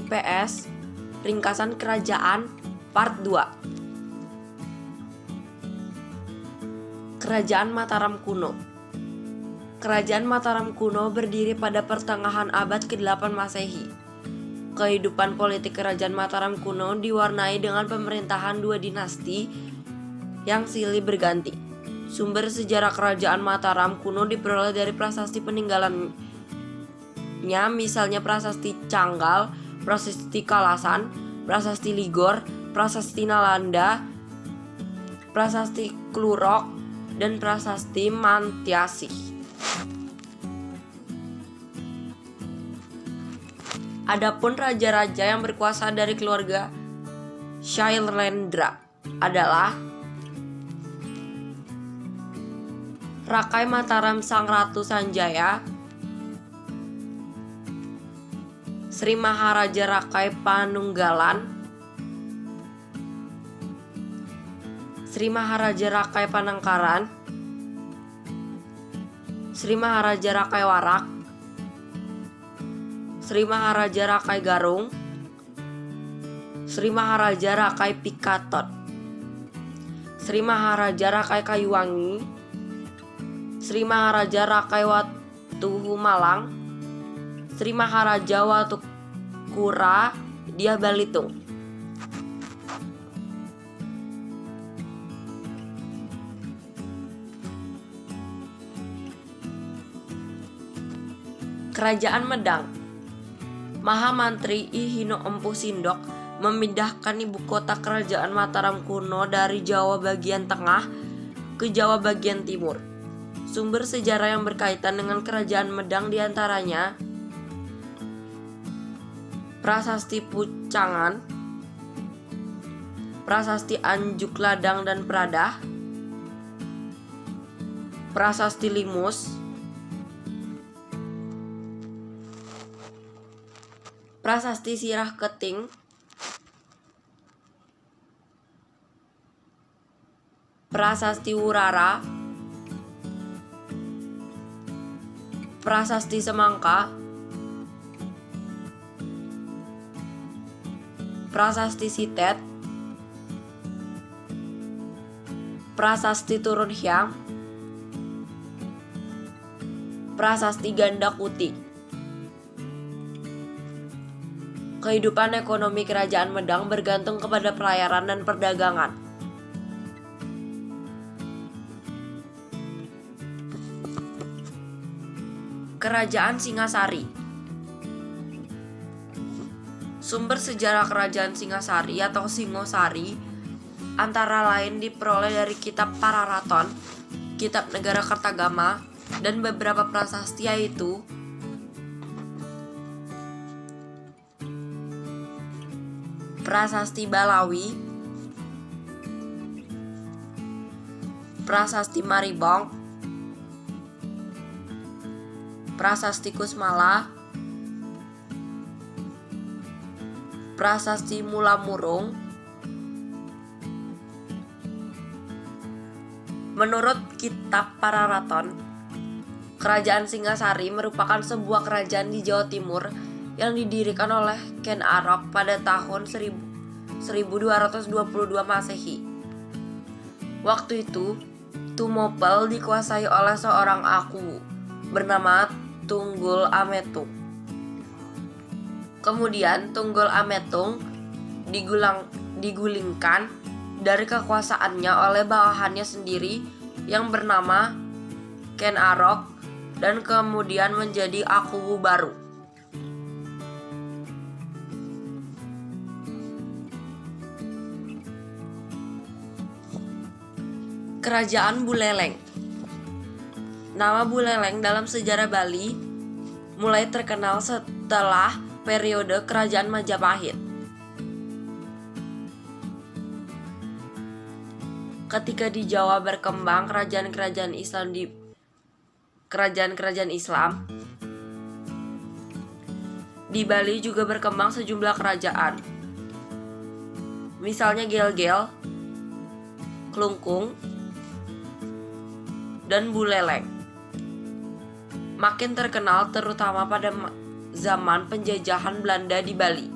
IPS Ringkasan Kerajaan Part 2. Kerajaan Mataram kuno. Kerajaan Mataram kuno berdiri pada pertengahan abad ke-8 Masehi. Kehidupan politik Kerajaan Mataram kuno diwarnai dengan pemerintahan dua dinasti yang silih berganti. Sumber sejarah Kerajaan Mataram kuno diperoleh dari prasasti peninggalannya, misalnya Prasasti Canggal, Prasasti Kalasan, Prasasti Ligor, Prasasti Nalanda, Prasasti Klurok, dan Prasasti Mantyasih. Adapun raja-raja yang berkuasa dari keluarga Shailendra adalah Rakai Mataram Sang Ratu Sanjaya, Sri Maharaja Rakai Panunggalan, Sri Maharaja Rakai Panangkaran, Sri Maharaja Rakai Warak, Sri Maharaja Rakai Garung, Sri Maharaja Rakai Pikatot, Sri Maharaja Rakai Kayuwangi, Sri Maharaja Rakai Watuhu Malang, Sri Maharaja Watukura Diah Balitung. Kerajaan Medang. Mahamantri I Hino Empu Sindok memindahkan ibu kota Kerajaan Mataram kuno dari Jawa bagian tengah ke Jawa bagian timur. Sumber sejarah yang berkaitan dengan Kerajaan Medang diantaranya Prasasti Pucangan, Prasasti Anjuk Ladang dan Pradah, Prasasti Limus, Prasasti Sirah Keting, Prasasti Wurara, Prasasti Semangka, Prasasti Sitet, Prasasti Turun Hyang, Prasasti Ganda Kuti. Kehidupan ekonomi Kerajaan Medang bergantung kepada pelayaran dan perdagangan. Kerajaan Singasari. Sumber sejarah Kerajaan Singasari atau Singosari antara lain diperoleh dari Kitab Pararaton, Kitab Negara Kertagama, dan beberapa prasasti, yaitu Prasasti Balawi, Prasasti Maribong, Prasasti Kusmala, Prasasti Mulamurung. Menurut Kitab Pararaton, Kerajaan Singasari merupakan sebuah kerajaan di Jawa Timur yang didirikan oleh Ken Arok pada tahun 1222 Masehi. Waktu itu, Tumopel dikuasai oleh seorang aku bernama Tunggul Ametung. Kemudian Tunggul Ametung digulingkan dari kekuasaannya oleh bawahannya sendiri yang bernama Ken Arok dan kemudian menjadi aku baru. Kerajaan Buleleng. Nama Buleleng dalam sejarah Bali mulai terkenal setelah periode Kerajaan Majapahit. Ketika di Jawa berkembang kerajaan-kerajaan Islam, di Bali juga berkembang sejumlah kerajaan. Misalnya Gel-Gel, Klungkung, dan Buleleng. Makin terkenal terutama pada zaman penjajahan Belanda di Bali.